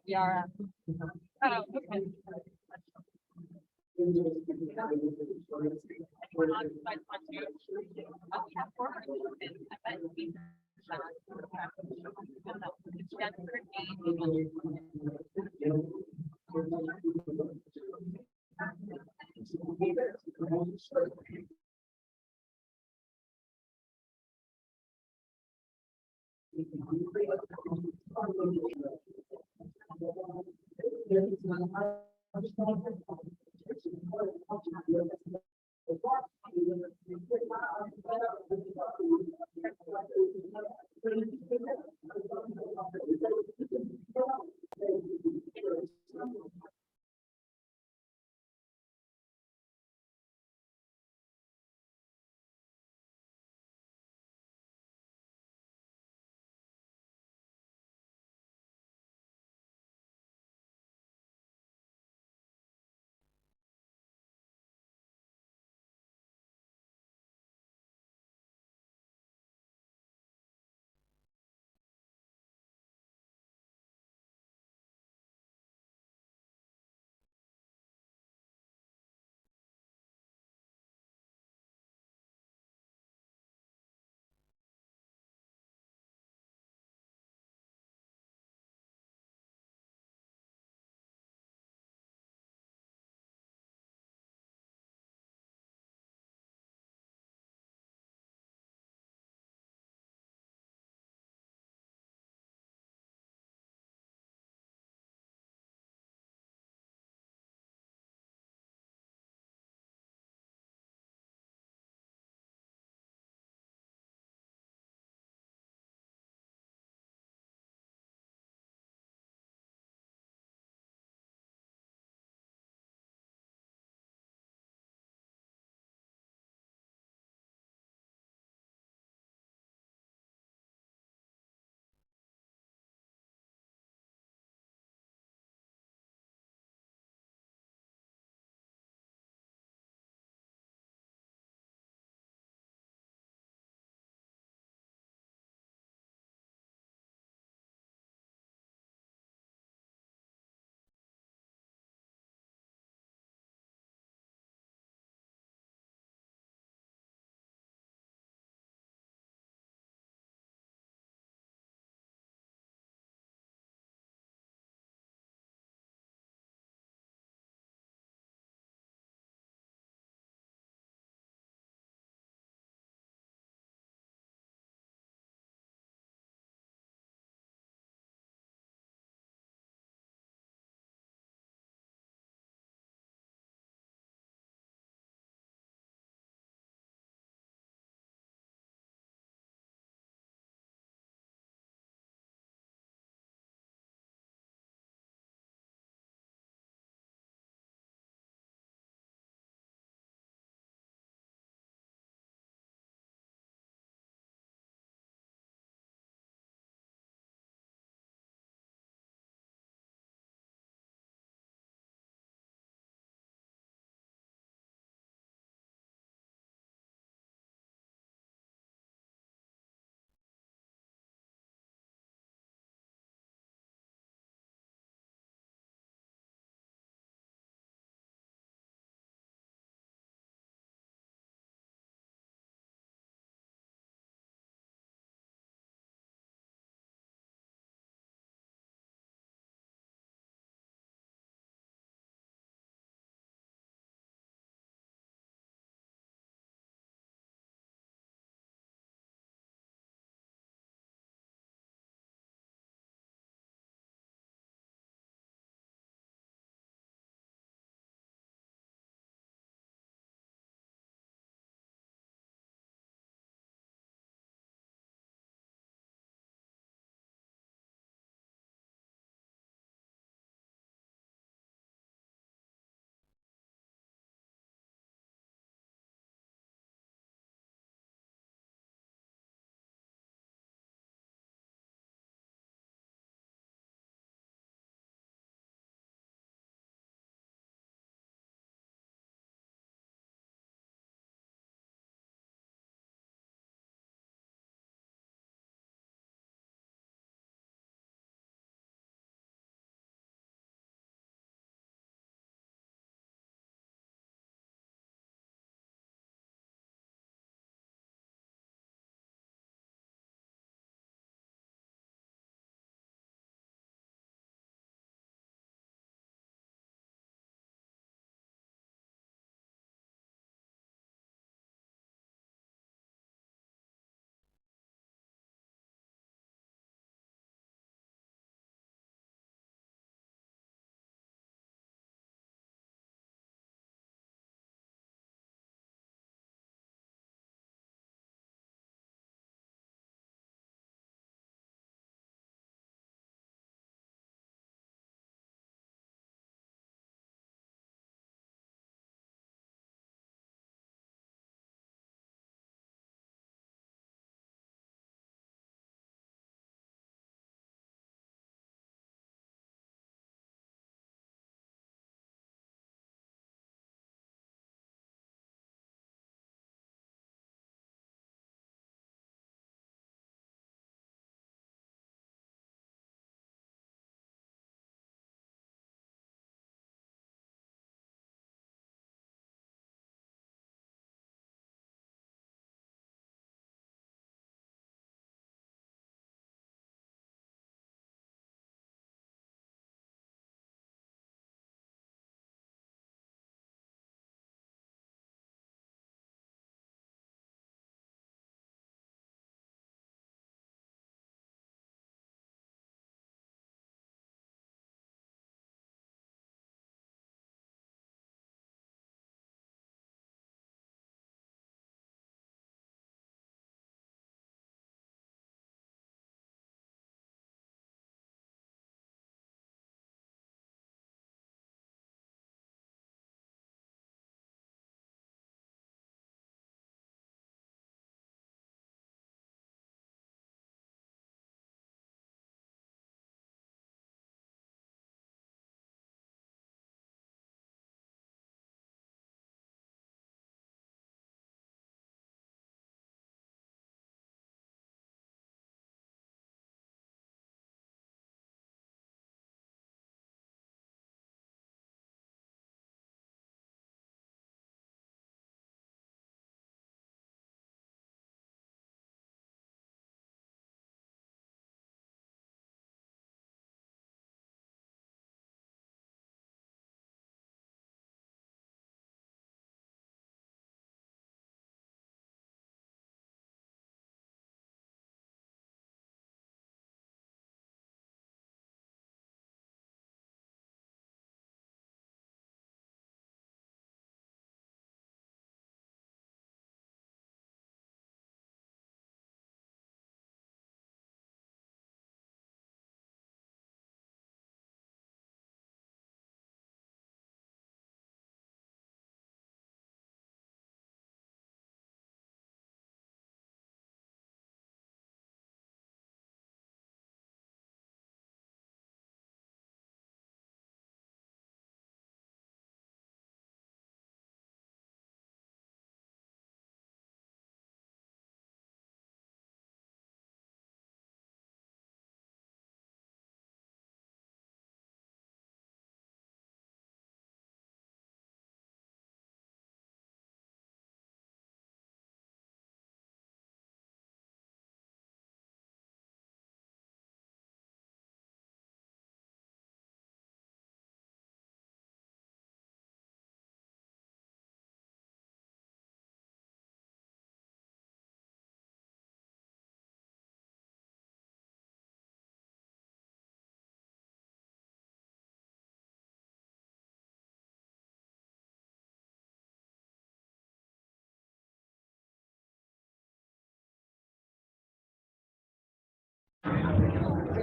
Yeah. Oh, okay. I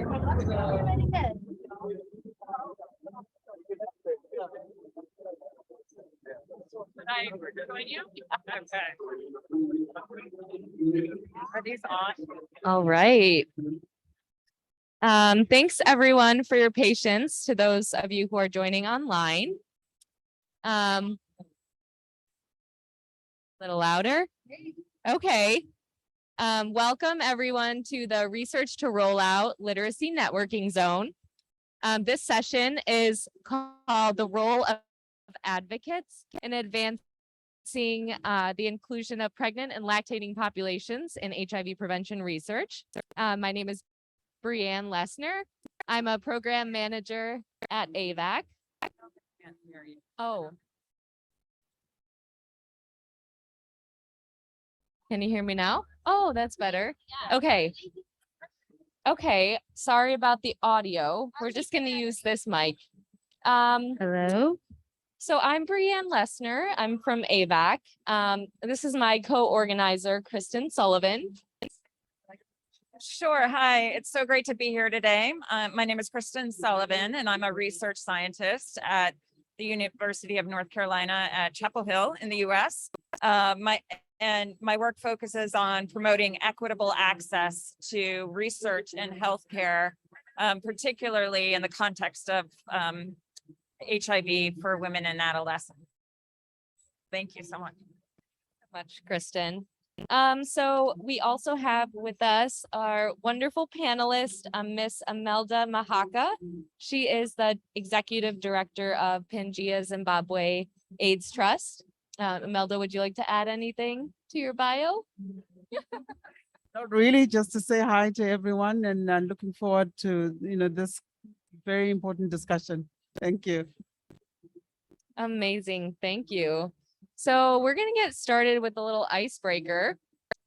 join you? Okay. Are these on? All right. Thanks everyone for your patience, to those of you who are joining online. A little louder. Okay. Welcome everyone to the Research to Rollout Literacy Networking Zone. This session is called The Role of Advocates in Advancing the Inclusion of Pregnant and Lactating Populations in HIV Prevention Research. My name is Brianne Lessner. I'm a program manager at AVAC. Oh. Can you hear me now? Oh, that's better. Okay. Okay, sorry about the audio. We're just going to use this mic. Hello. So I'm Brianne Lessner. I'm from AVAC. This is my co-organizer, Kristen Sullivan. Sure. Hi, it's so great to be here today. My name is Kristen Sullivan, and I'm a research scientist at the University of North Carolina at Chapel Hill in the US. My work focuses on promoting equitable access to research and healthcare, particularly in the context of HIV for women and adolescents. Thank you so much. Kristen. So we also have with us our wonderful panelist, Miss Imelda Mahaka. She is the executive director of Pangaea Zimbabwe AIDS Trust. Imelda, would you like to add anything to your bio? Not really, just to say hi to everyone, and looking forward to this very important discussion. Thank you. Amazing, thank you. So we're gonna get started with a little icebreaker.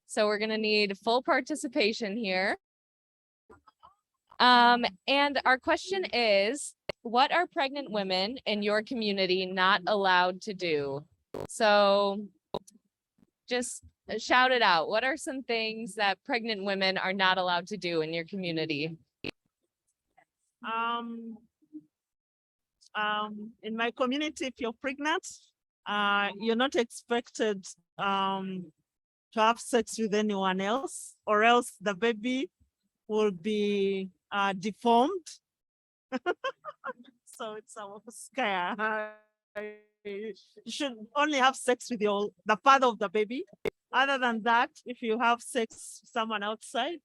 So we're gonna need full participation here. And our question is, what are pregnant women in your community not allowed to do? So just shout it out. What are some things that pregnant women are not allowed to do in your community? In my community, if you're pregnant, you're not expected to have sex with anyone else, or else the baby will be deformed. So it's a scare. You should only have sex with the father of the baby. Other than that, if you have sex with someone outside,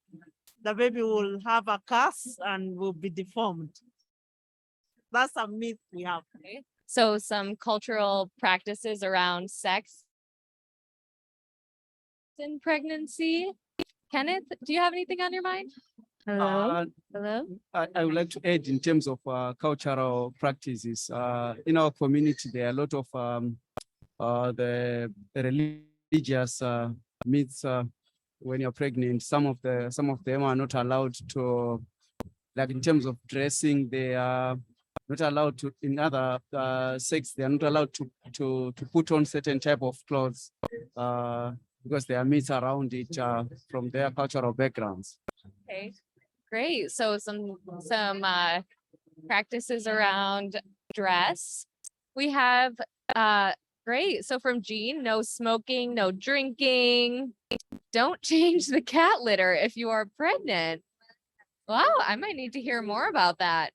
the baby will have a cast and will be deformed. That's a myth we have. Okay. So some cultural practices around sex in pregnancy. Kenneth, do you have anything on your mind? Hello? Hello? I would like to add in terms of cultural practices. In our community, there are a lot of the religious myths. When you're pregnant, some of them are not allowed to, like in terms of dressing, they are not allowed to, in other sex, they are not allowed to put on certain type of clothes because there are myths around it from their cultural backgrounds. Okay, great. So some practices around dress. We have great. So from Jean, no smoking, no drinking. Don't change the cat litter if you are pregnant. Wow, I might need to hear more about that.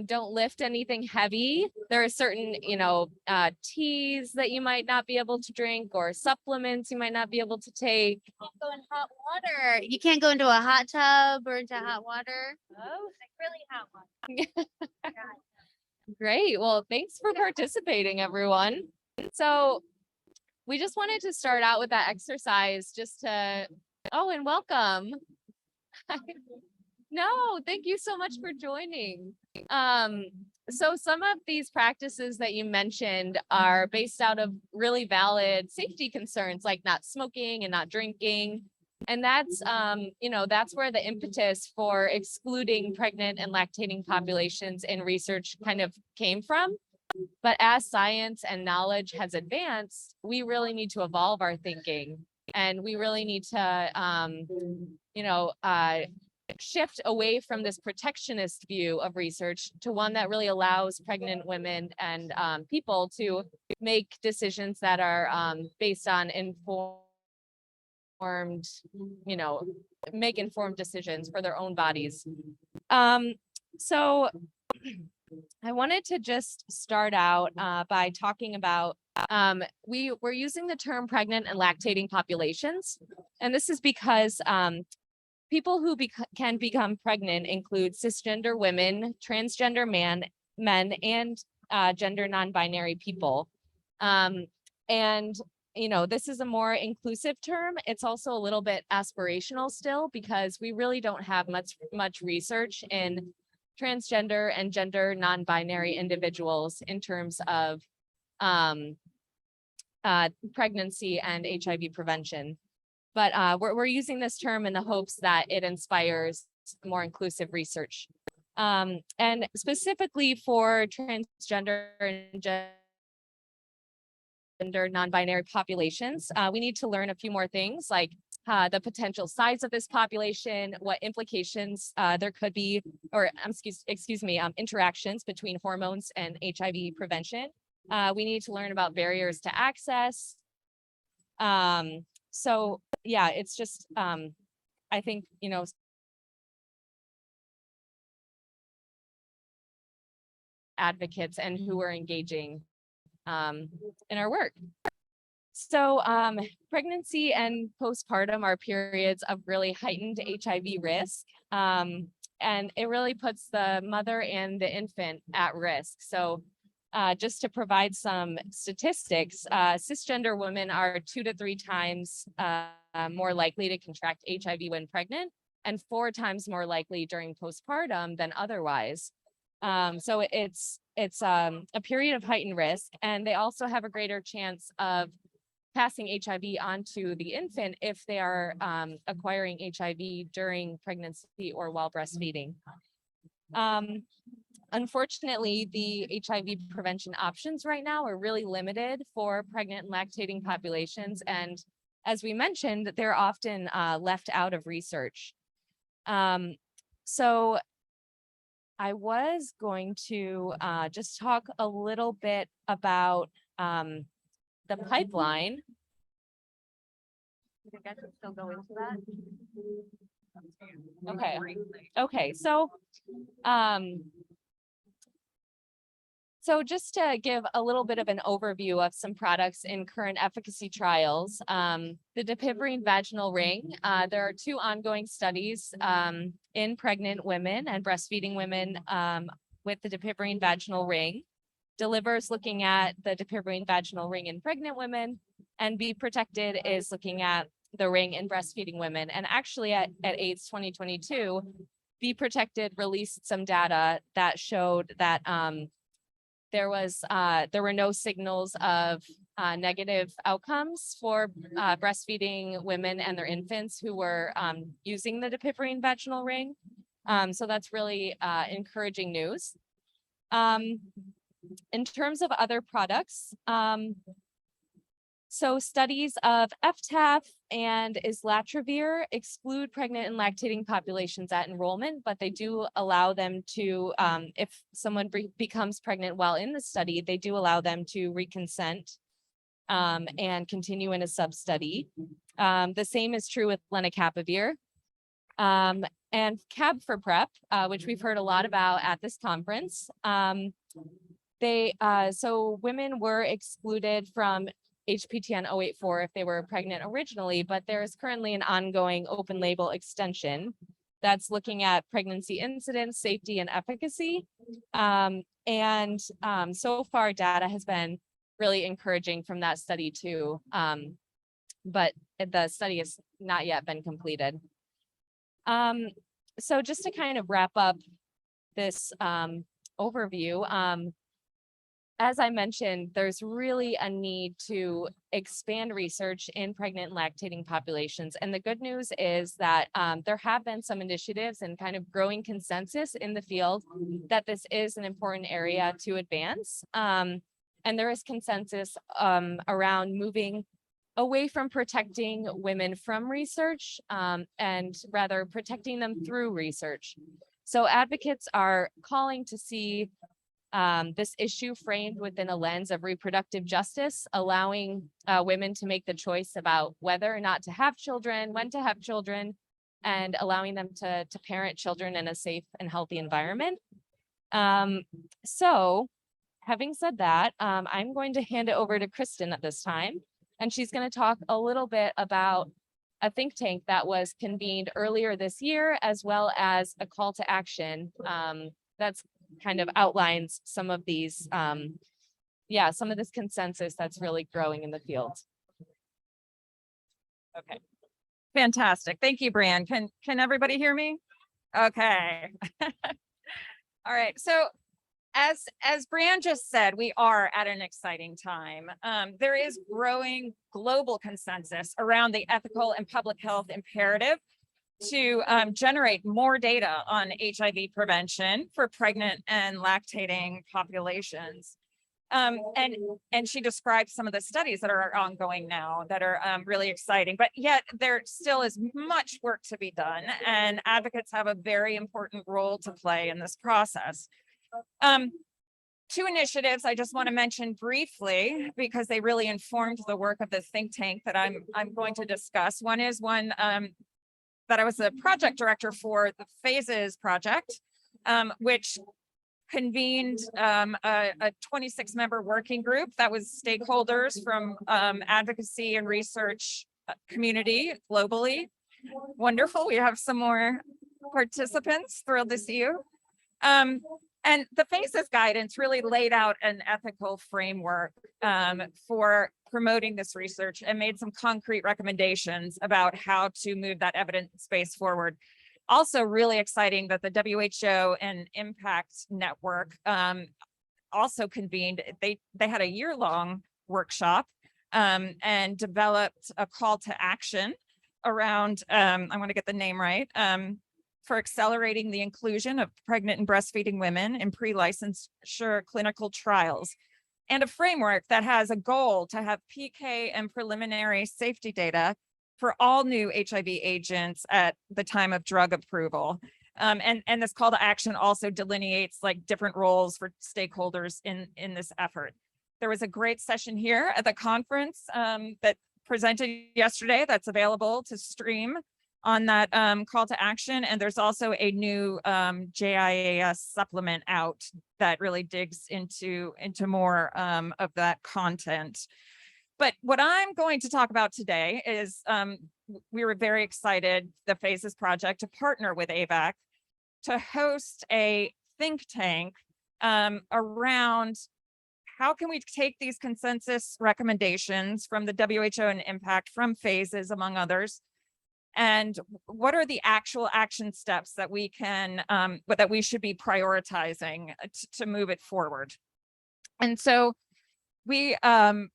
Don't lift anything heavy. There are certain, teas that you might not be able to drink, or supplements you might not be able to take. Can't go in hot water. You can't go into a hot tub or into hot water. Oh, Like really hot water. great. Well, thanks for participating, everyone. So we just wanted to start out with that exercise just to, oh, and welcome. No, thank you so much for joining. So some of these practices that you mentioned are based out of really valid safety concerns, like not smoking and not drinking. And that's, that's where the impetus for excluding pregnant and lactating populations in research kind of came from. But as science and knowledge has advanced, we really need to evolve our thinking, and we really need to, shift away from this protectionist view of research to one that really allows pregnant women and people to make decisions that are based on informed, make informed decisions for their own bodies. So I wanted to just start out by talking about we're using the term pregnant and lactating populations, and this is because people who can become pregnant include cisgender women, transgender men, and gender non-binary people. And this is a more inclusive term. It's also a little bit aspirational still because we really don't have much research in transgender and gender non-binary individuals in terms of pregnancy and HIV prevention. But we're using this term in the hopes that it inspires more inclusive research. And specifically for transgender and gender non-binary populations, we need to learn a few more things like the potential size of this population, what implications there could be, or excuse me, interactions between hormones and HIV prevention. We need to learn about barriers to access. So yeah, it's just, I think, advocates and who are engaging in our work. So pregnancy and postpartum are periods of really heightened HIV risk. And it really puts the mother and the infant at risk. So just to provide some statistics, cisgender women are 2 to 3 times more likely to contract HIV when pregnant and 4 times more likely during postpartum than otherwise. So it's a period of heightened risk, and they also have a greater chance of passing HIV onto the infant if they are acquiring HIV during pregnancy or while breastfeeding. Unfortunately, the HIV prevention options right now are really limited for pregnant and lactating populations. And as we mentioned, they're often left out of research. So I was going to just talk a little bit about the pipeline. I think I should still go into that. Okay. So just to give a little bit of an overview of some products in current efficacy trials, the dapivirine vaginal ring, there are 2 ongoing studies in pregnant women and breastfeeding women with the dapivirine vaginal ring. Delivers looking at the dapivirine vaginal ring in pregnant women, and Be Protected is looking at the ring in breastfeeding women. And actually at AIDS 2022, Be Protected released some data that showed that there were no signals of negative outcomes for breastfeeding women and their infants who were using the dapivirine vaginal ring. So that's really encouraging news. In terms of other products, so studies of FTAF and islatravir exclude pregnant and lactating populations at enrollment, but they do allow them to, if someone becomes pregnant while in the study, they do allow them to reconsent and continue in a sub-study. The same is true with lenacapavir. And CAB for PrEP, which we've heard a lot about at this conference. So women were excluded from HPTN 084 if they were pregnant originally, but there is currently an ongoing open label extension that's looking at pregnancy incidence, safety, and efficacy. So far data has been really encouraging from that study too. But the study has not yet been completed. So just to kind of wrap up this overview, as I mentioned, there's really a need to expand research in pregnant and lactating populations. And the good news is that there have been some initiatives and kind of growing consensus in the field that this is an important area to advance. And there is consensus around moving away from protecting women from research and rather protecting them through research. So advocates are calling to see this issue framed within a lens of reproductive justice, allowing women to make the choice about whether or not to have children, when to have children, and allowing them to parent children in a safe and healthy environment. So having said that, I'm going to hand it over to Kristen at this time, and she's going to talk a little bit about a think tank that was convened earlier this year, as well as a call to action that's kind of outlines some of these, some of this consensus that's really growing in the field. Okay. Fantastic. Thank you, Brian. Can everybody hear me? Okay. All right. So as Brian just said, we are at an exciting time. There is growing global consensus around the ethical and public health imperative to generate more data on HIV prevention for pregnant and lactating populations. And she described some of the studies that are ongoing now that are really exciting, but yet there still is much work to be done, and advocates have a very important role to play in this process. Two initiatives I just want to mention briefly because they really informed the work of the think tank that I'm going to discuss. One is one that I was the project director for, the Phases project, which convened a 26-member working group that was stakeholders from advocacy and research community globally. Wonderful. We have some more participants. Thrilled to see you. And the Phases guidance really laid out an ethical framework for promoting this research and made some concrete recommendations about how to move that evidence base forward. Also really exciting that the WHO and Impact Network also convened. They had a year-long workshop and developed a call to action around, I want to get the name right, for accelerating the inclusion of pregnant and breastfeeding women in pre-licensure clinical trials, and a framework that has a goal to have PK and preliminary safety data for all new HIV agents at the time of drug approval. And this call to action also delineates like different roles for stakeholders in this effort. There was a great session here at the conference that presented yesterday that's available to stream on that call to action. And there's also a new JIAS supplement out that really digs into more of that content. But what I'm going to talk about today is we were very excited, the Phases project, to partner with AVAC to host a think tank around how can we take these consensus recommendations from the WHO and Impact, from Phases, among others, and what are the actual action steps that we can, that we should be prioritizing to move it forward. And so we had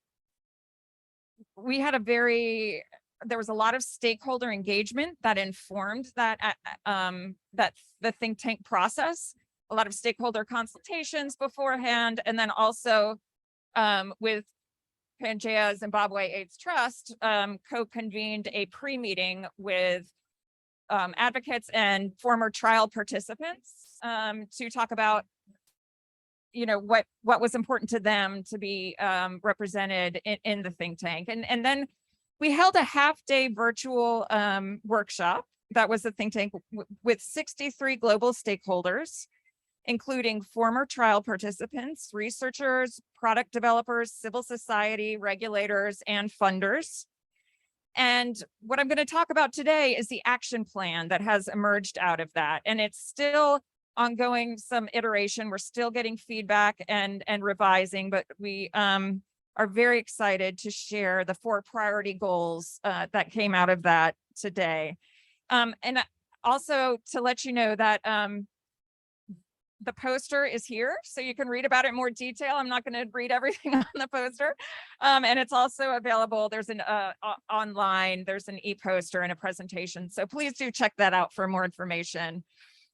there was a lot of stakeholder engagement that informed that the think tank process, a lot of stakeholder consultations beforehand, and then also with Pangaea Zimbabwe AIDS Trust co-convened a pre-meeting with advocates and former trial participants to talk about, you know, what was important to them to be represented in the think tank. And then we held a half-day virtual workshop that was a think tank with 63 global stakeholders, including former trial participants, researchers, product developers, civil society, regulators, and funders. And what I'm going to talk about today is the action plan that has emerged out of that. And it's still ongoing, some iteration. We're still getting feedback and revising, but we are very excited to share the 4 priority goals that came out of that today. And also to let you know that the poster is here, so you can read about it in more detail. I'm not going to read everything on the poster. And it's also available. There's an online, there's an e-poster and a presentation. So please do check that out for more information.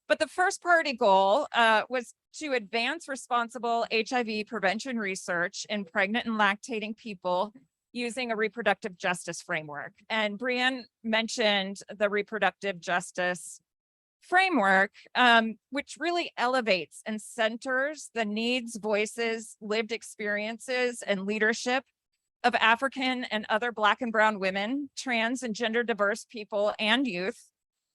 But the first priority goal was to advance responsible HIV prevention research in pregnant and lactating people using a reproductive justice framework. And Brianne mentioned the reproductive justice framework, which really elevates and centers the needs, voices, lived experiences, and leadership of African and other Black and Brown women, trans and gender diverse people, and youth.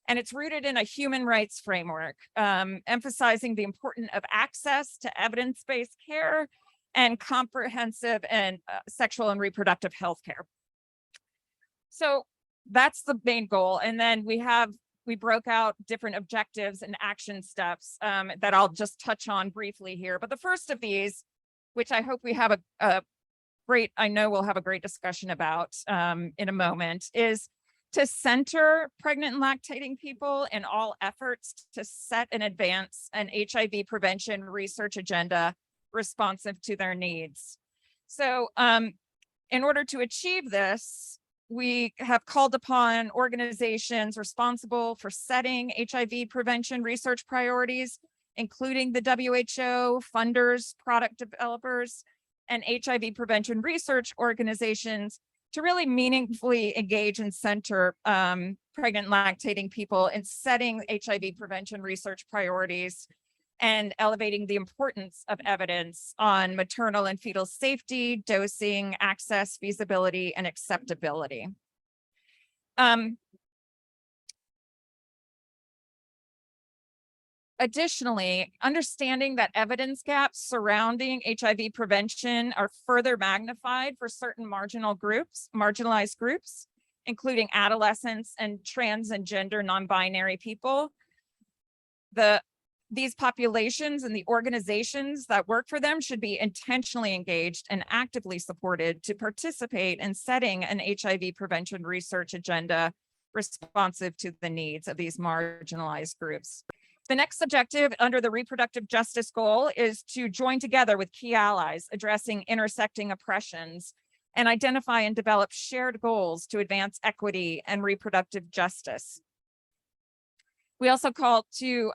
And it's rooted in a human rights framework, emphasizing the importance of access to evidence-based care and comprehensive and sexual and reproductive health care. So that's the main goal. And then we broke out different objectives and action steps that I'll just touch on briefly here. But the first of these, which I hope we have I know we'll have a great discussion about in a moment, is to center pregnant and lactating people in all efforts to set and advance an HIV prevention research agenda responsive to their needs. So in order to achieve this, we have called upon organizations responsible for setting HIV prevention research priorities, including the WHO, funders, product developers, and HIV prevention research organizations to really meaningfully engage and center pregnant and lactating people in setting HIV prevention research priorities and elevating the importance of evidence on maternal and fetal safety, dosing, access, feasibility, and acceptability. Additionally, understanding that evidence gaps surrounding HIV prevention are further magnified for certain marginalized groups, including adolescents and trans and gender non-binary people. These populations and the organizations that work for them should be intentionally engaged and actively supported to participate in setting an HIV prevention research agenda responsive to the needs of these marginalized groups. The next objective under the reproductive justice goal is to join together with key allies addressing intersecting oppressions and identify and develop shared goals to advance equity and reproductive justice. We also call to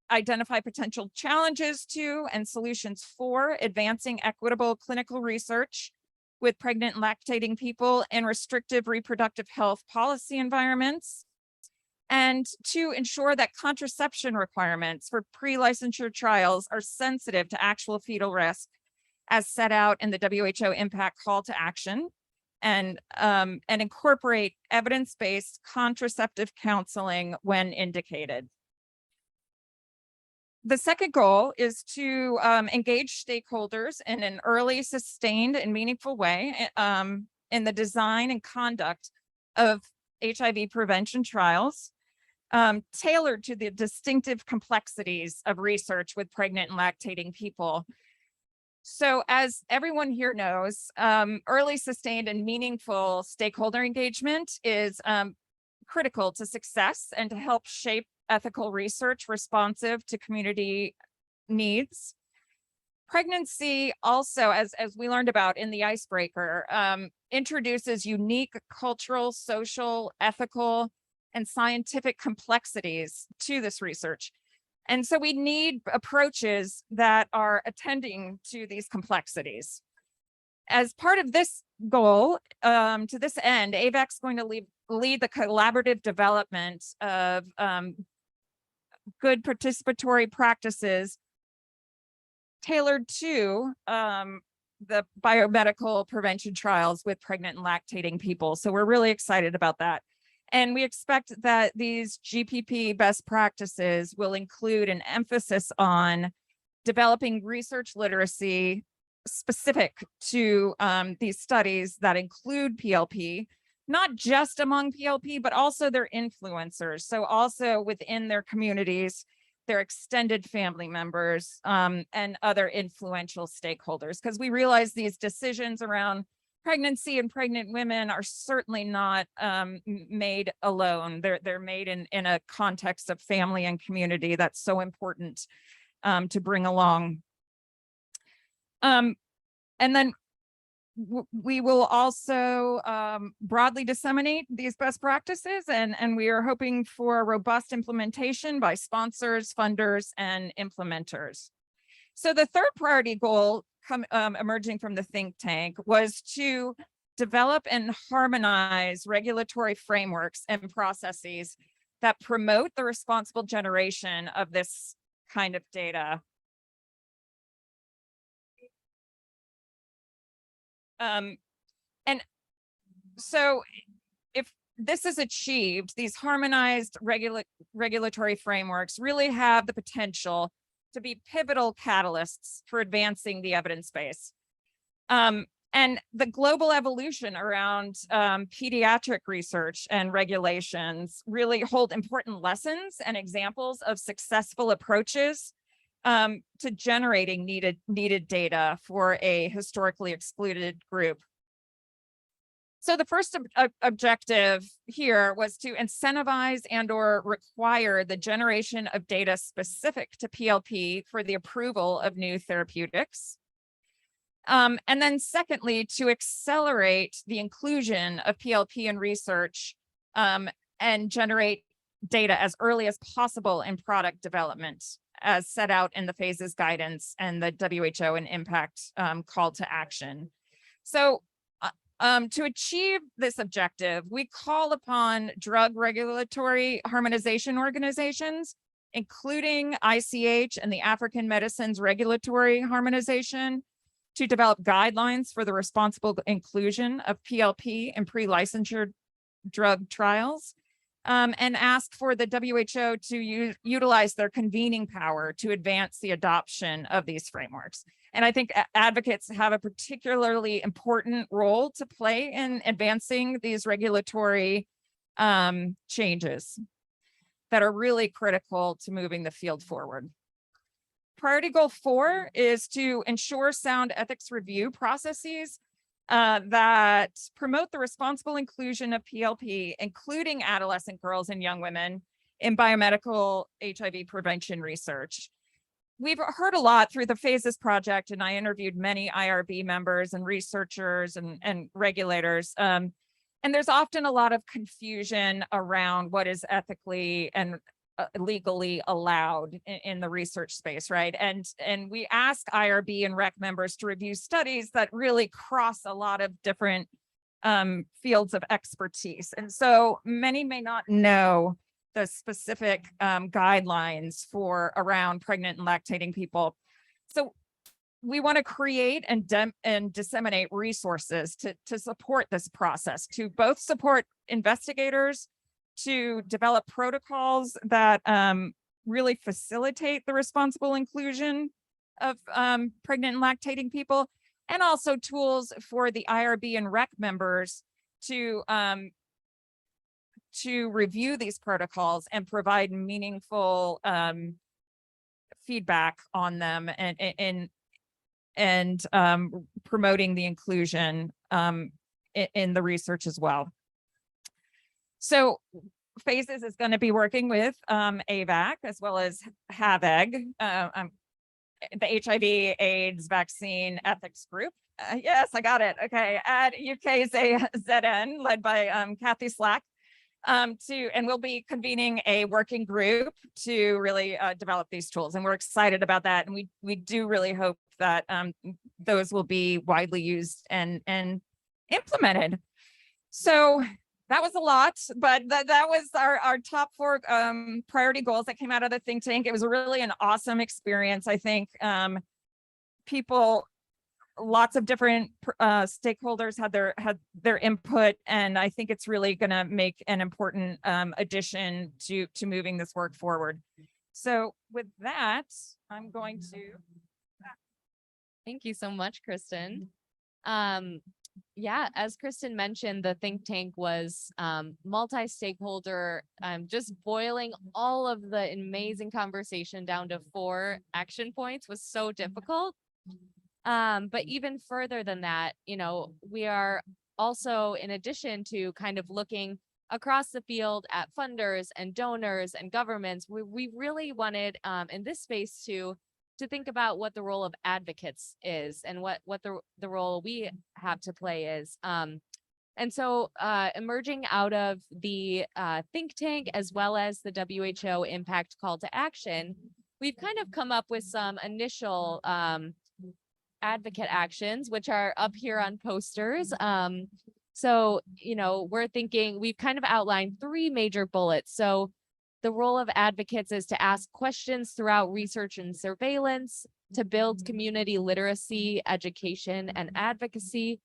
identify potential challenges to and solutions for advancing equitable clinical research with pregnant and lactating people in restrictive reproductive health policy environments, and to ensure that contraception requirements for pre-licensure trials are sensitive to actual fetal risk as set out in the WHO impact call to action, and incorporate evidence-based contraceptive counseling when indicated. The second goal is to engage stakeholders in an early, sustained, and meaningful way in the design and conduct of HIV prevention trials, tailored to the distinctive complexities of research with pregnant and lactating people. So as everyone here knows, early, sustained, and meaningful stakeholder engagement is critical to success and to help shape ethical research responsive to community needs. Pregnancy also, as we learned about in the icebreaker, introduces unique cultural, social, ethical, and scientific complexities to this research. And so we need approaches that are attending to these complexities. As part of this goal, to this end, AVAC is going to lead the collaborative development of good participatory practices tailored to the biomedical prevention trials with pregnant and lactating people. So we're really excited about that. And we expect that these GPP best practices will include an emphasis on developing research literacy specific to these studies that include PLP, not just among PLP, but also their influencers. So also within their communities, their extended family members, and other influential stakeholders, because we realize these decisions around pregnancy and pregnant women are certainly not made alone. They're made in a context of family and community that's so important to bring along. And then we will also broadly disseminate these best practices, and we are hoping for a robust implementation by sponsors, funders, and implementers. So the third priority goal emerging from the think tank was to develop and harmonize regulatory frameworks and processes that promote the responsible generation of this kind of data. And so if this is achieved, these harmonized regulatory frameworks really have the potential to be pivotal catalysts for advancing the evidence base. And the global evolution around pediatric research and regulations really hold important lessons and examples of successful approaches to generating needed data for a historically excluded group. So the first objective here was to incentivize and/or require the generation of data specific to PLP for the approval of new therapeutics. And then secondly, to accelerate the inclusion of PLP in research and generate data as early as possible in product development, as set out in the phases guidance and the WHO and impact call to action. So to achieve this objective, we call upon drug regulatory harmonization organizations, including ICH and the African Medicines Regulatory Harmonization, to develop guidelines for the responsible inclusion of PLP in pre-licensure drug trials, and ask for the WHO to utilize their convening power to advance the adoption of these frameworks. And I think advocates have a particularly important role to play in advancing these regulatory changes that are really critical to moving the field forward. Priority goal 4 is to ensure sound ethics review processes that promote the responsible inclusion of PLP, including adolescent girls and young women, in biomedical HIV prevention research. We've heard a lot through the Phases Project, and I interviewed many IRB members and researchers and regulators. And there's often a lot of confusion around what is ethically and legally allowed in the research space, right? And we ask IRB and REC members to review studies that really cross a lot of different fields of expertise. And so many may not know the specific guidelines for around pregnant and lactating people. So we want to create and disseminate resources to support this process, to both support investigators, to develop protocols that really facilitate the responsible inclusion of pregnant and lactating people, and also tools for the IRB and REC members to review these protocols and provide meaningful feedback on them and promoting the inclusion in the research as well. So Phases is going to be working with AVAC as well as HAVEG, the HIV AIDS vaccine ethics group. Yes, I got it. Okay, at UKZN, led by Kathy Slack, and we'll be convening a working group to really develop these tools. And we're excited about that. And we do really hope that those will be widely used and implemented. So that was a lot, but that was our top 4 priority goals that came out of the think tank. It was really an awesome experience. I think lots of different stakeholders had their input, and I think it's really going to make an important addition to moving this work forward. So with that, I'm going to. Thank you so much, Kristen. Yeah, as Kristen mentioned, the think tank was multi-stakeholder, just boiling all of the amazing conversation down to 4 action points was so difficult. But even further than that, we are also, in addition to kind of looking across the field at funders and donors and governments, we really wanted in this space to think about what the role of advocates is and what the role we have to play is. And so emerging out of the think tank as well as the WHO impact call to action, we've kind of come up with some initial advocate actions, which are up here on posters. So, we're thinking we've kind of outlined 3 major bullets. So the role of advocates is to ask questions throughout research and surveillance, to build community literacy, education, and advocacy,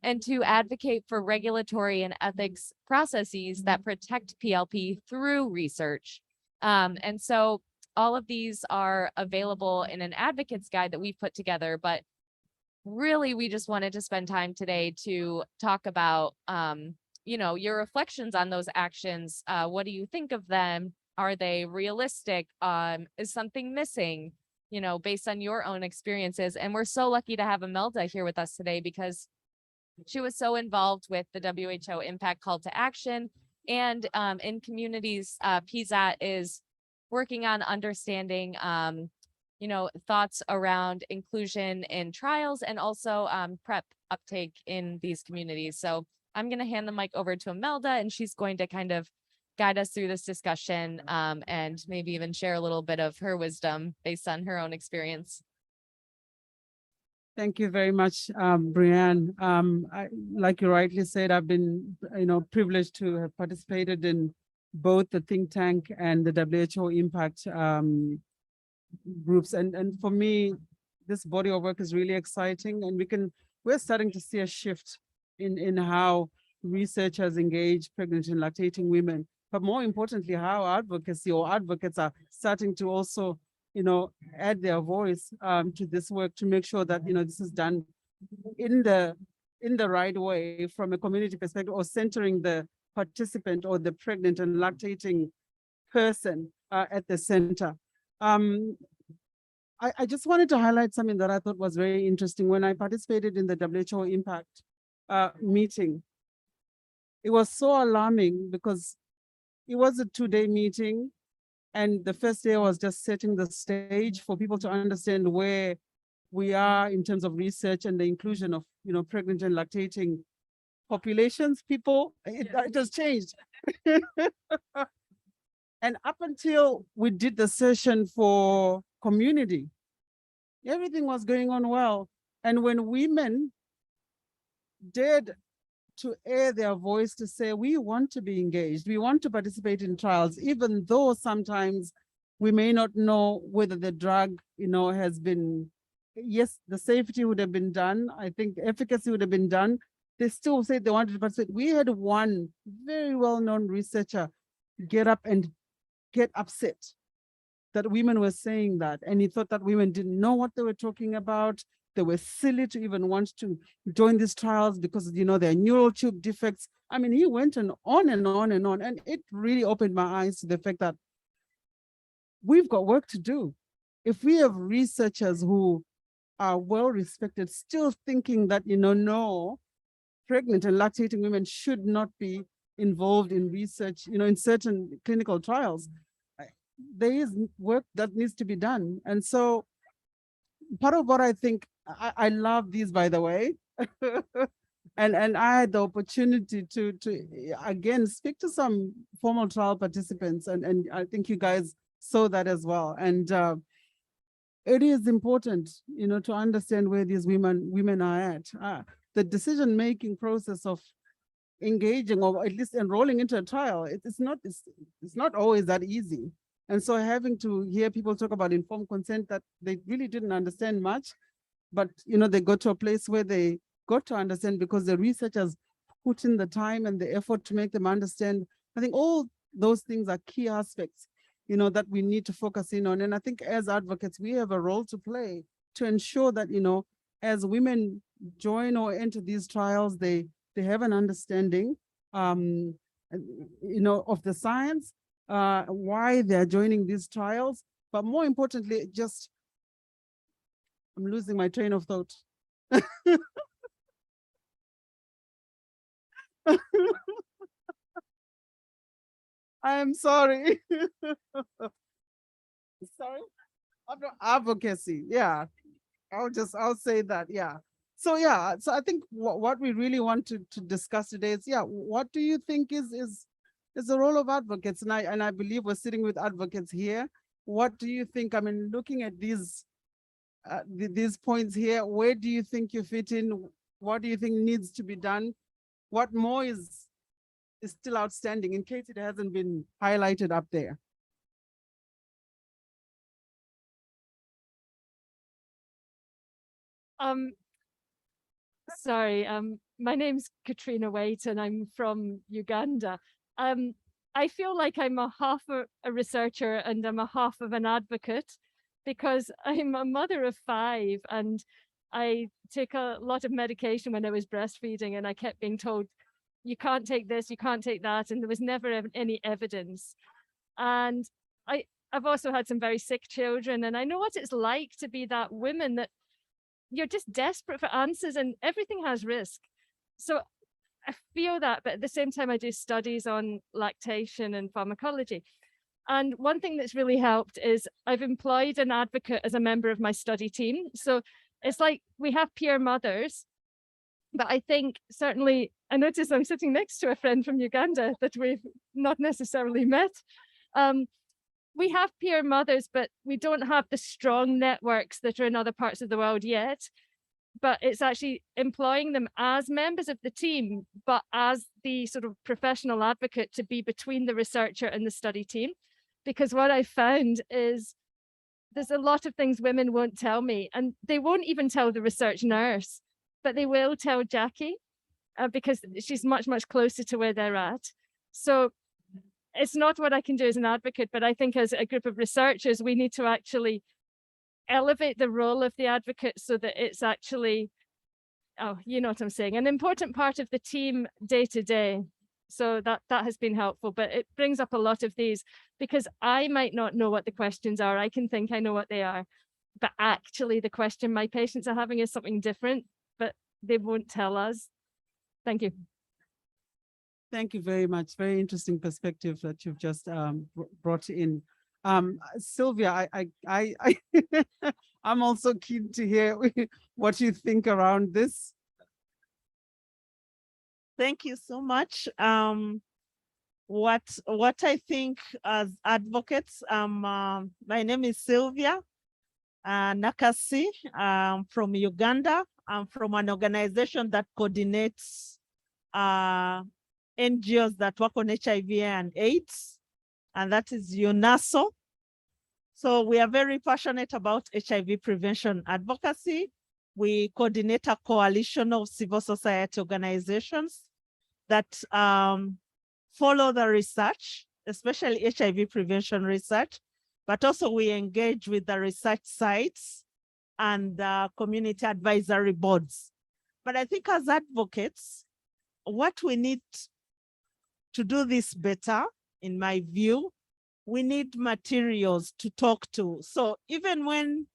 and to advocate for regulatory and ethics processes that protect PLP through research. And so all of these are available in an advocate's guide that we've put together, but really we just wanted to spend time today to talk about, your reflections on those actions. What do you think of them? Are they realistic? Is something missing, based on your own experiences? And we're so lucky to have Imelda here with us today because she was so involved with the WHO Impact Call to Action, and in communities, PZAT is working on understanding, thoughts around inclusion in trials and also PrEP uptake in these communities. So I'm going to hand the mic over to Imelda, and she's going to kind of guide us through this discussion, and maybe even share a little bit of her wisdom based on her own experience. Thank you very much, Brianne. Like you rightly said, I've been, privileged to have participated in both the think tank and the WHO impact groups. And for me, this body of work is really exciting, and we're starting to see a shift in how researchers engage pregnant and lactating women, but more importantly, how advocacy or advocates are starting to also add their voice to this work to make sure that this is done in the right way from a community perspective, or centering the participant or the pregnant and lactating person at the center. I just wanted to highlight something that I thought was very interesting. When I participated in the WHO impact meeting, it was so alarming because it was a 2-day meeting. And the first day was just setting the stage for people to understand where we are in terms of research and the inclusion of, pregnant and lactating populations, people. It has changed. And up until we did the session for community, everything was going on well. And when women dared to air their voice to say, we want to be engaged, we want to participate in trials, even though sometimes we may not know whether the drug, has been, yes, the safety would have been done. I think efficacy would have been done. They still said they wanted to participate. We had one very well-known researcher get up and get upset that women were saying that. And he thought that women didn't know what they were talking about. They were silly to even want to join these trials because, their neural tube defects. I mean, he went on and on and on. And it really opened my eyes to the fact that we've got work to do. If we have researchers who are well-respected, still thinking that, no, pregnant and lactating women should not be involved in research, in certain clinical trials, there is work that needs to be done. And so part of what I think, I love these, by the way, and I had the opportunity to again speak to some formal trial participants, and I think you guys saw that as well. And it is important, to understand where these women are at. The decision-making process of engaging or at least enrolling into a trial, it's not always that easy. And so having to hear people talk about informed consent that they really didn't understand much, but they got to a place where they got to understand because the researchers put in the time and the effort to make them understand. I think all those things are key aspects, that we need to focus in on. And I think as advocates, we have a role to play to ensure that, as women join or enter these trials, they have an understanding, of the science, why they're joining these trials, but more importantly, I'm losing my train of thought. I am sorry. Sorry? Advocacy, yeah. I'll say that, yeah. So I think what we really want to discuss today is, what do you think is the role of advocates? And I believe we're sitting with advocates here. What do you think? I mean, looking at these these points here. Where do you think you fit in? What do you think needs to be done? What more is still outstanding in case it hasn't been highlighted up there? Sorry, my name's Katrina Waite and I'm from Uganda. I feel like I'm a half a researcher and I'm a half of an advocate because I'm a mother of 5 and I took a lot of medication when I was breastfeeding and I kept being told, you can't take this, you can't take that, and there was never any evidence. And I've also had some very sick children, and I know what it's like to be that woman that you're just desperate for answers and everything has risk. So I feel that, but at the same time, I do studies on lactation and pharmacology. And one thing that's really helped is I've employed an advocate as a member of my study team. So it's like we have peer mothers, but I think certainly, I notice I'm sitting next to a friend from Uganda that we've not necessarily met. We have peer mothers, but we don't have the strong networks that are in other parts of the world yet. But it's actually employing them as members of the team, but as the sort of professional advocate to be between the researcher and the study team. Because what I found is there's a lot of things women won't tell me, and they won't even tell the research nurse, but they will tell Jackie because she's much, much closer to where they're at. So it's not what I can do as an advocate, but I think as a group of researchers, we need to actually elevate the role of the advocate so that it's actually, oh, you know what I'm saying, an important part of the team day to day. So that has been helpful, but it brings up a lot of these because I might not know what the questions are. I can think I know what they are, but actually the question my patients are having is something different, but they won't tell us. Thank you. Thank you very much. Very interesting perspective that you've just brought in. Sylvia, I'm also keen to hear what you think around this. Thank you so much. What I think as advocates, my name is Sylvia Nakasi. I'm from Uganda. I'm from an organization that coordinates NGOs that work on HIV and AIDS, and that is UNASO. So we are very passionate about HIV prevention advocacy. We coordinate a coalition of civil society organizations that follow the research, especially HIV prevention research, but also we engage with the research sites and community advisory boards. But I think as advocates, what we need to do this better, in my view, we need materials to talk to. So even when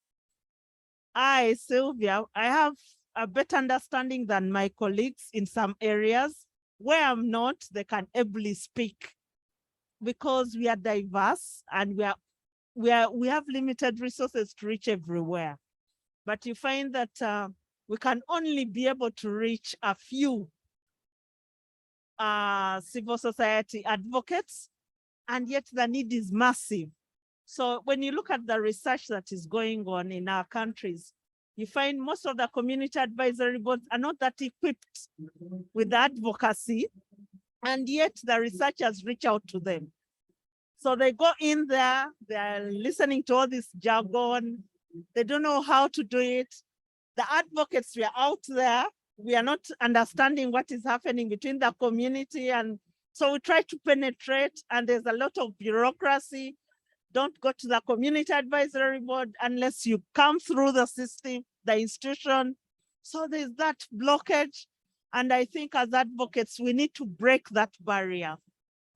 I, Sylvia, I have a better understanding than my colleagues in some areas. Where I'm not, they can ably speak because we are diverse and we have limited resources to reach everywhere. But you find that we can only be able to reach a few civil society advocates, and yet the need is massive. So when you look at the research that is going on in our countries, you find most of the community advisory boards are not that equipped with advocacy, and yet the researchers reach out to them. So they go in there, they're listening to all this jargon, they don't know how to do it. The advocates, we are out there, we are not understanding what is happening between the community, and so we try to penetrate, and there's a lot of bureaucracy. Don't go to the community advisory board unless you come through the system, the institution. So there's that blockage. And I think as advocates, we need to break that barrier.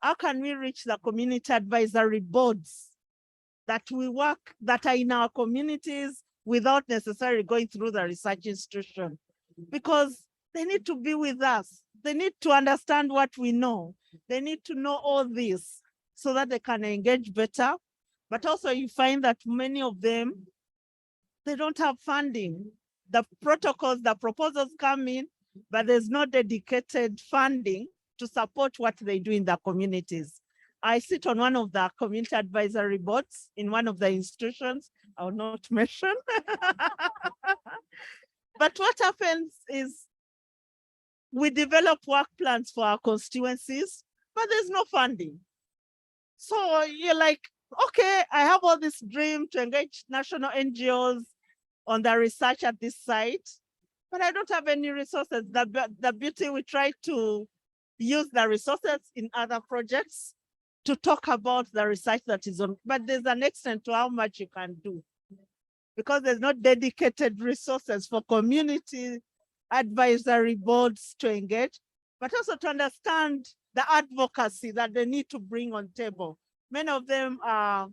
How can we reach the community advisory boards that we work, that are in our communities without necessarily going through the research institution? Because they need to be with us. They need to understand what we know. They need to know all this so that they can engage better. But also you find that many of them, they don't have funding. The protocols, the proposals come in, but there's no dedicated funding to support what they do in the communities. I sit on one of the community advisory boards in one of the institutions, I'll not mention. But what happens is we develop work plans for our constituencies, but there's no funding. So you're like, okay, I have all this dream to engage national NGOs on the research at this site, but I don't have any resources. The beauty, we try to use the resources in other projects to talk about the research that is on, but there's an extent to how much you can do, because there's not dedicated resources for community advisory boards to engage, but also to understand the advocacy that they need to bring on table. Many of them are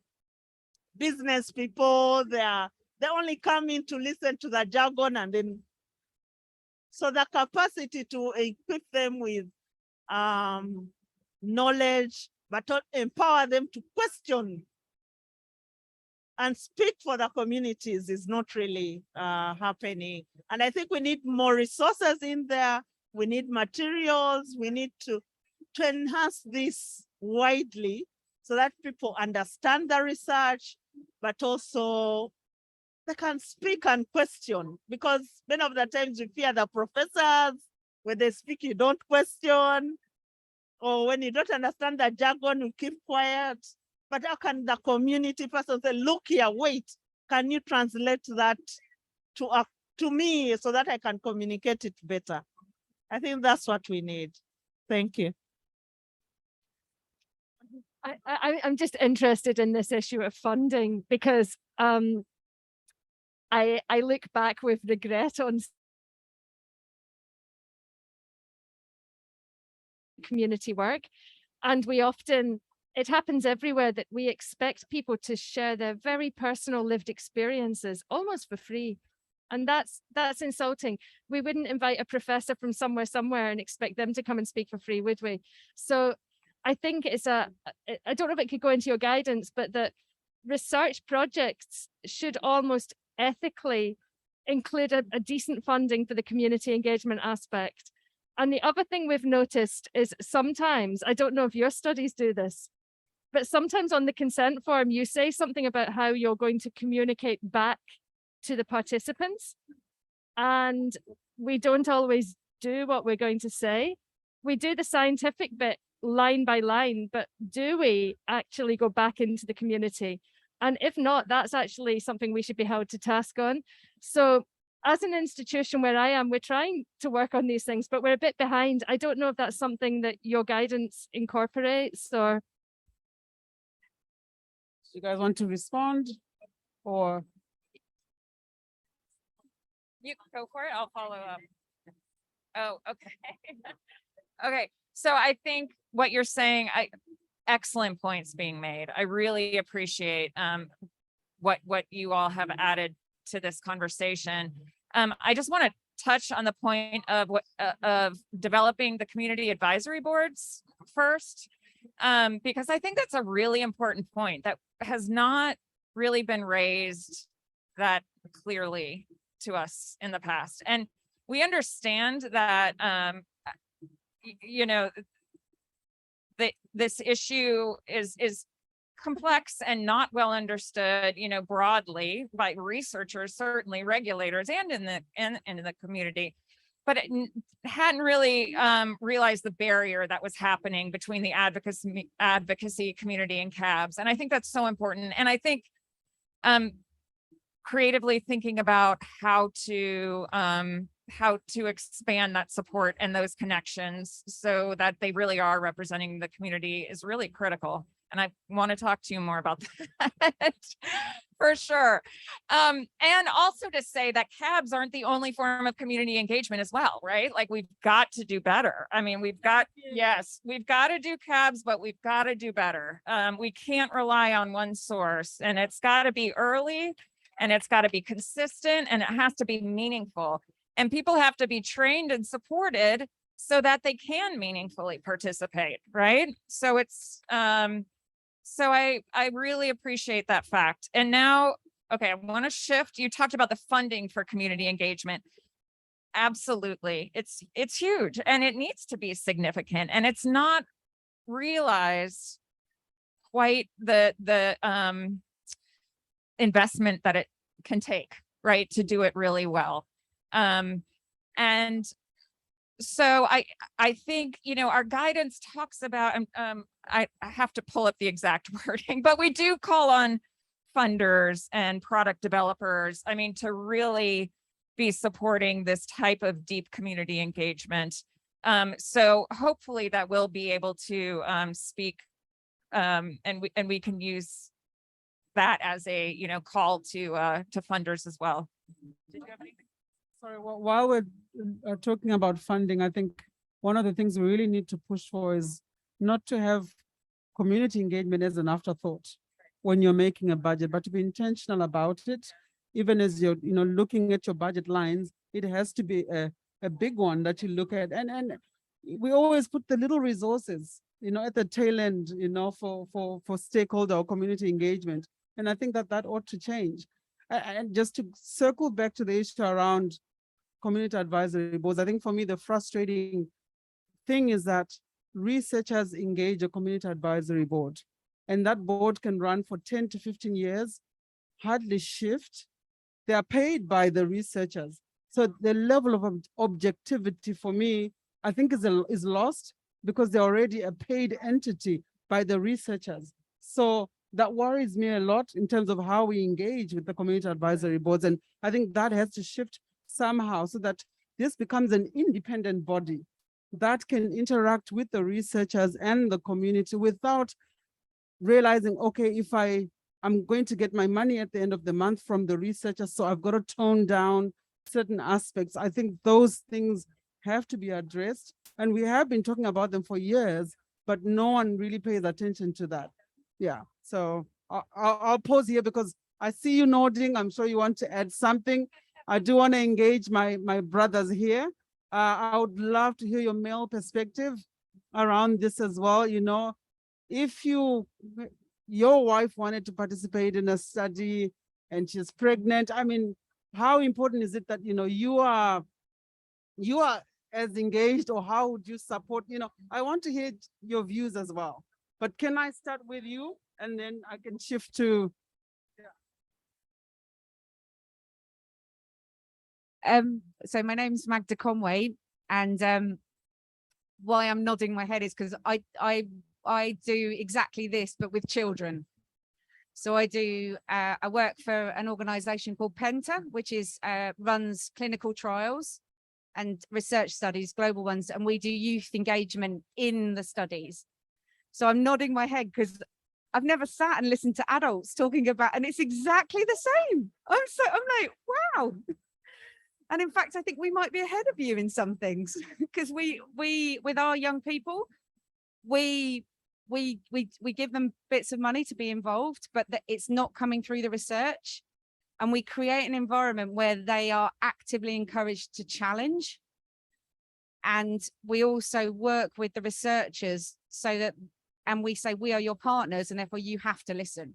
business people. They only come in to listen to the jargon, and then, so the capacity to equip them with knowledge, but to empower them to question and speak for the communities is not really happening. And I think we need more resources in there. We need materials. We need to enhance this widely so that people understand the research, but also they can speak and question, because many of the times we fear the professors. When they speak, you don't question, or when you don't understand the jargon, you keep quiet. But how can the community person say, look here, wait, can you translate that to me so that I can communicate it better? I think that's what we need. Thank you. I'm just interested in this issue of funding, because I look back with regret on community work, and we often, it happens everywhere, that we expect people to share their very personal lived experiences almost for free. And that's insulting. We wouldn't invite a professor from somewhere and expect them to come and speak for free, would we? So I think it's I don't know if it could go into your guidance, but that research projects should almost ethically include a decent funding for the community engagement aspect. And the other thing we've noticed is sometimes, I don't know if your studies do this, but sometimes on the consent form, you say something about how you're going to communicate back to the participants. And we don't always do what we're going to say. We do the scientific bit line by line, but do we actually go back into the community? And if not, that's actually something we should be held to task on. So as an institution where I am, we're trying to work on these things, but we're a bit behind. I don't know if that's something that your guidance incorporates, or. You guys want to respond, or? You go for it. I'll follow up. Oh, okay. Okay. So I think what you're saying, excellent points being made. I really appreciate what you all have added to this conversation. I just want to touch on the point of of developing the community advisory boards first, because I think that's a really important point that has not really been raised that clearly to us in the past. And we understand that, you know, this issue is complex and not well understood, you know, broadly by researchers, certainly regulators, and in the community, but it hadn't really realized the barrier that was happening between the advocacy community and CABs. And I think that's so important. And I think creatively thinking about how to expand that support and those connections so that they really are representing the community is really critical. And I want to talk to you more about that for sure. And also to say that CABs aren't the only form of community engagement as well, right? Like, we've got to do better. I mean, we've got to do CABs, but we've got to do better. We can't rely on one source, and it's got to be early, and it's got to be consistent, and it has to be meaningful. And people have to be trained and supported so that they can meaningfully participate, right? So it's, so I really appreciate that fact. And now, okay, I want to shift. You talked about the funding for community engagement. Absolutely, it's huge, and it needs to be significant, and it's not realized quite the investment that it can take, right, to do it really well. And so I think, you know, our guidance talks about, I have to pull up the exact wording, but we do call on funders and product developers, I mean, to really be supporting this type of deep community engagement. So hopefully that will be able to speak, and we can use that as a, you know, call to funders as well. Did you have anything? Sorry, while we're talking about funding, I think one of the things we really need to push for is not to have community engagement as an afterthought when you're making a budget, but to be intentional about it. Even as you're, you know, looking at your budget lines, it has to be a big one that you look at. And we always put the little resources, you know, at the tail end, you know, for stakeholder or community engagement. And I think that ought to change. And just to circle back to the issue around community advisory boards, I think for me, the frustrating thing is that researchers engage a community advisory board, and that board can run for 10 to 15 years, hardly shift. They are paid by the researchers. So the level of objectivity for me, I think is lost because they're already a paid entity by the researchers. So that worries me a lot in terms of how we engage with the community advisory boards. And I think that has to shift somehow so that this becomes an independent body that can interact with the researchers and the community without realizing, okay, if I'm going to get my money at the end of the month from the researchers, so I've got to tone down certain aspects. I think those things have to be addressed. And we have been talking about them for years, but no one really pays attention to that. Yeah, so I'll pause here because I see you nodding. I'm sure you want to add something. I do want to engage my brothers here. I would love to hear your male perspective around this as well. You know, if your wife wanted to participate in a study and she's pregnant, I mean, how important is it that, you know, you are as engaged, or how would you support? You know, I want to hear your views as well. But can I start with you and then I can shift to. So my name's Magda Conway, and why I'm nodding my head is because I do exactly this, but with children. So I work for an organization called Penta, which is runs clinical trials and research studies, global ones, and we do youth engagement in the studies. So I'm nodding my head because I've never sat and listened to adults talking about, and it's exactly the same. I'm like, wow. And in fact, I think we might be ahead of you in some things because we with our young people, we give them bits of money to be involved, but it's not coming through the research. And we create an environment where they are actively encouraged to challenge. And we also work with the researchers so that, and we say, we are your partners, and therefore you have to listen.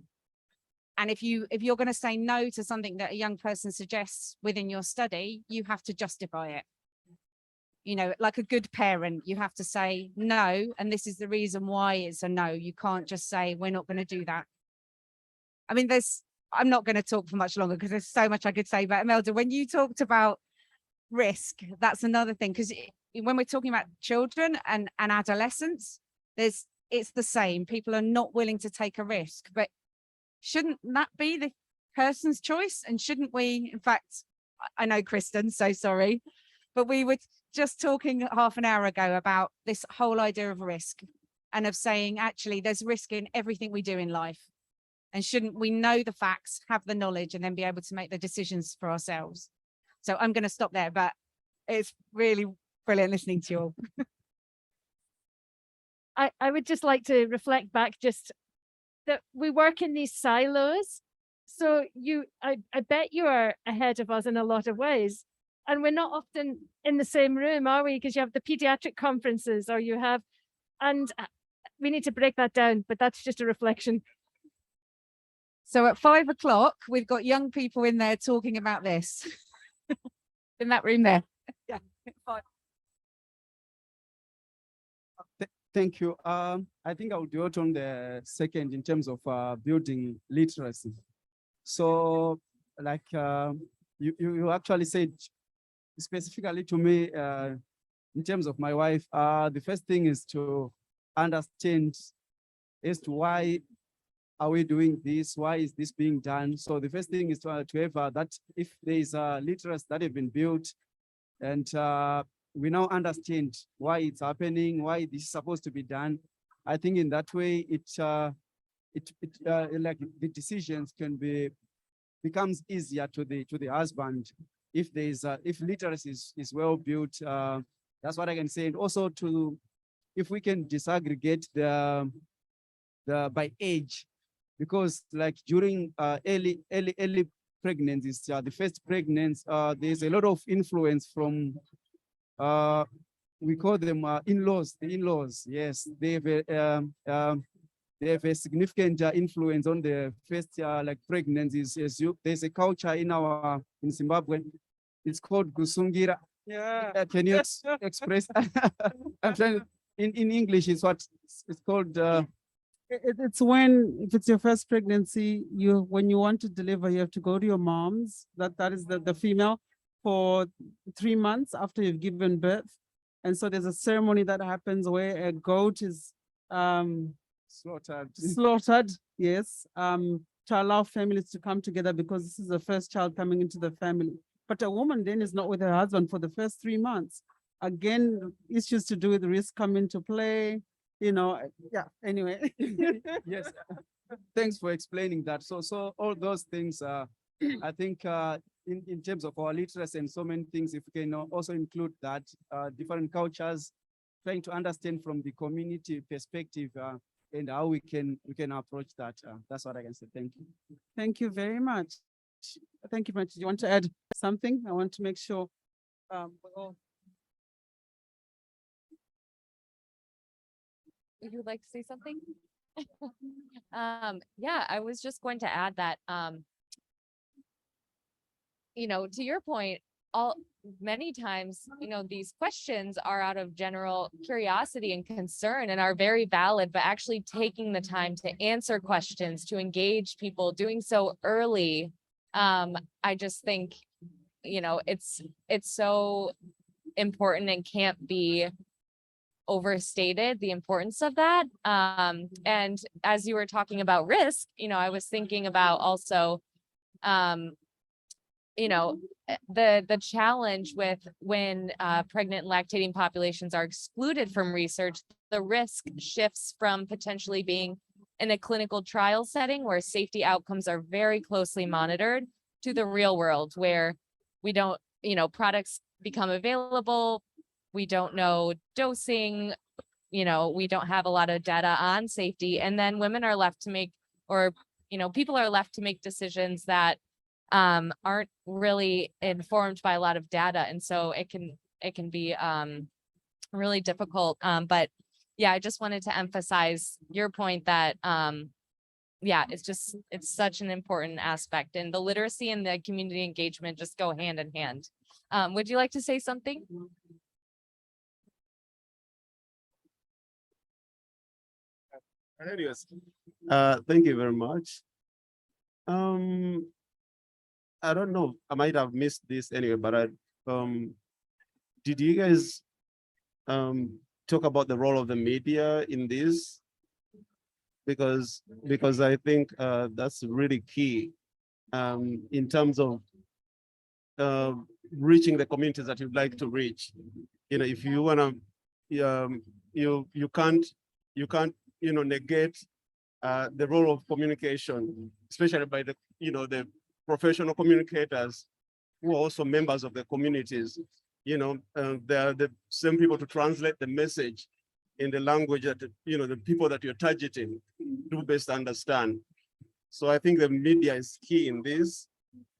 And if you're going to say no to something that a young person suggests within your study, you have to justify it. You know, like a good parent, you have to say no, and this is the reason why it's a no. You can't just say, we're not going to do that. I mean, I'm not going to talk for much longer because there's so much I could say. But Imelda, when you talked about risk, that's another thing, because when we're talking about children and adolescents, it's the same. People are not willing to take a risk, but shouldn't that be the person's choice? And shouldn't we, in fact, I know Kristen, so sorry, but we were just talking half an hour ago about this whole idea of risk and of saying, actually, there's risk in everything we do in life. And shouldn't we know the facts, have the knowledge, and then be able to make the decisions for ourselves? So I'm going to stop there, but it's really brilliant listening to you all. I would just like to reflect back just that we work in these silos. So I bet you are ahead of us in a lot of ways. And we're not often in the same room, are we? Because you have the pediatric conferences, or you have, and we need to break that down, but that's just a reflection. So at 5 o'clock, we've got young people in there talking about this. In that room there. Yeah. Thank you. I think I would do it on the second in terms of building literacy. So like you actually said specifically to me in terms of my wife, the first thing is to understand as to why are we doing this? Why is this being done? So the first thing is to have that if there is a literacy that have been built and we now understand why it's happening, why this is supposed to be done. I think in that way, it like the decisions can becomes easier to the husband if there is if literacy is well built. That's what I can say. And also if we can disaggregate the by age, because like during early pregnancies, the first pregnancy, there's a lot of influence from we call them in-laws, the in-laws. Yes, they have a significant influence on the first like pregnancies. There's a culture in Zimbabwe. It's called gusungira. Yeah. Can you express? I'm trying. In English, it's called. It's when, if it's your first pregnancy, when you want to deliver, you have to go to your mom's, that is the female, for 3 months after you've given birth. And so there's a ceremony that happens where a goat is slaughtered, yes, to allow families to come together, because this is the first child coming into the family. But a woman then is not with her husband for the first 3 months. Again, issues to do with risk come into play. Yeah, anyway. Yes, thanks for explaining that. So all those things, I think in terms of our literacy and so many things, if we can also include that different cultures, trying to understand from the community perspective and how we can approach that. That's what I can say. Thank you. Thank you very much. Thank you much. Do you want to add something? I want to make sure. Would you like to say something? Yeah, I was just going to add that, to your point, many times, these questions are out of general curiosity and concern and are very valid, but actually taking the time to answer questions, to engage people, doing so early. I just think, it's so important and can't be overstated, the importance of that. And as you were talking about risk, I was thinking about also, the challenge with when pregnant and lactating populations are excluded from research, the risk shifts from potentially being in a clinical trial setting where safety outcomes are very closely monitored to the real world where we don't, products become available. We don't know dosing, we don't have a lot of data on safety. And then women are left to make, or, people are left to make decisions that aren't really informed by a lot of data. And so it can be really difficult. But yeah, I just wanted to emphasize your point that, yeah, it's such an important aspect, and the literacy and the community engagement just go hand in hand. Would you like to say something? Anyways, thank you very much. I don't know, I might have missed this anyway, but did you guys talk about the role of the media in this? Because I think that's really key in terms of reaching the communities that you'd like to reach. If you wanna, you can't negate the role of communication, especially by the professional communicators who are also members of the communities. They're the same people to translate the message in the language that the people that you're targeting do best understand. So I think the media is key in this,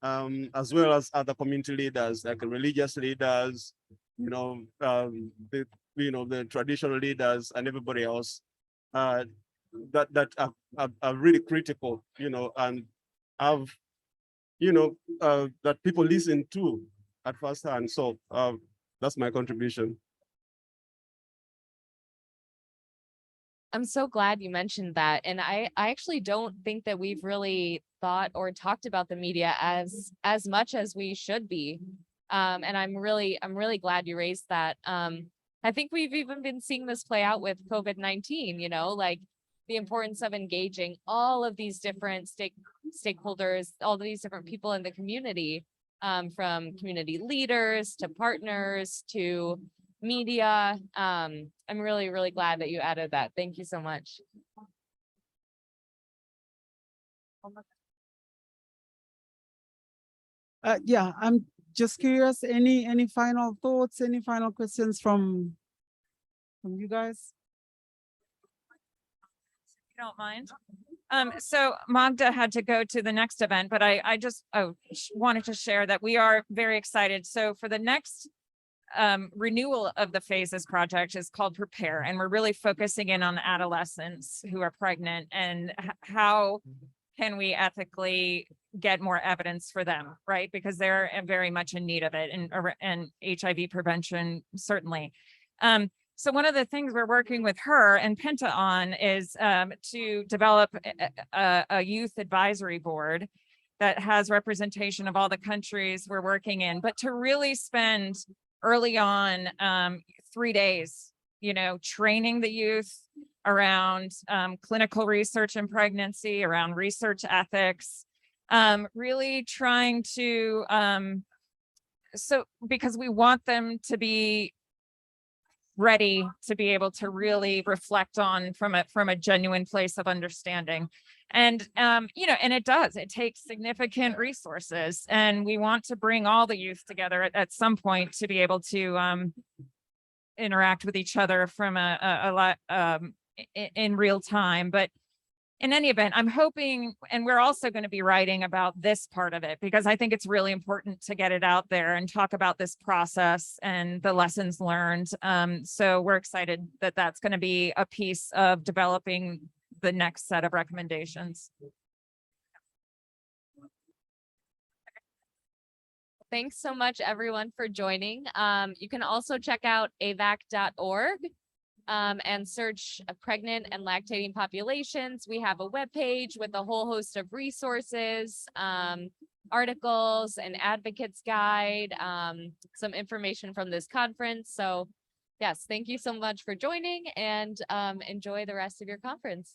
as well as other community leaders like religious leaders, the traditional leaders and everybody else that are really critical, and have that people listen to at first hand. So that's my contribution. I'm so glad you mentioned that. And I actually don't think that we've really thought or talked about the media as much as we should be. And I'm really glad you raised that. I think we've even been seeing this play out with COVID-19, you know, like the importance of engaging all of these different stakeholders, all these different people in the community, from community leaders to partners to media. I'm really glad that you added that. Thank you so much. Yeah, I'm just curious, any final thoughts, any final questions from you guys? If you don't mind. So Magda had to go to the next event, but I just wanted to share that we are very excited. So for the next renewal of the Phases project is called Prepare, and we're really focusing in on adolescents who are pregnant and how can we ethically get more evidence for them, right? Because they're very much in need of it, and HIV prevention certainly. So one of the things we're working with her and Penta on is to develop a youth advisory board that has representation of all the countries we're working in, but to really spend early on 3 days, you know, training the youth around clinical research in pregnancy, around research ethics, really trying to, because we want them to be ready to be able to really reflect on from a genuine place of understanding. And, you know, and it takes significant resources, and we want to bring all the youth together at some point to be able to interact with each other from a lot in real time. But in any event, I'm hoping, and we're also going to be writing about this part of it, because I think it's really important to get it out there and talk about this process and the lessons learned. So we're excited that that's going to be a piece of developing the next set of recommendations. Thanks so much, everyone, for joining. You can also check out avac.org and search pregnant and lactating populations. We have a webpage with a whole host of resources, articles, an advocate's guide, some information from this conference. So yes, thank you so much for joining, and enjoy the rest of your conference.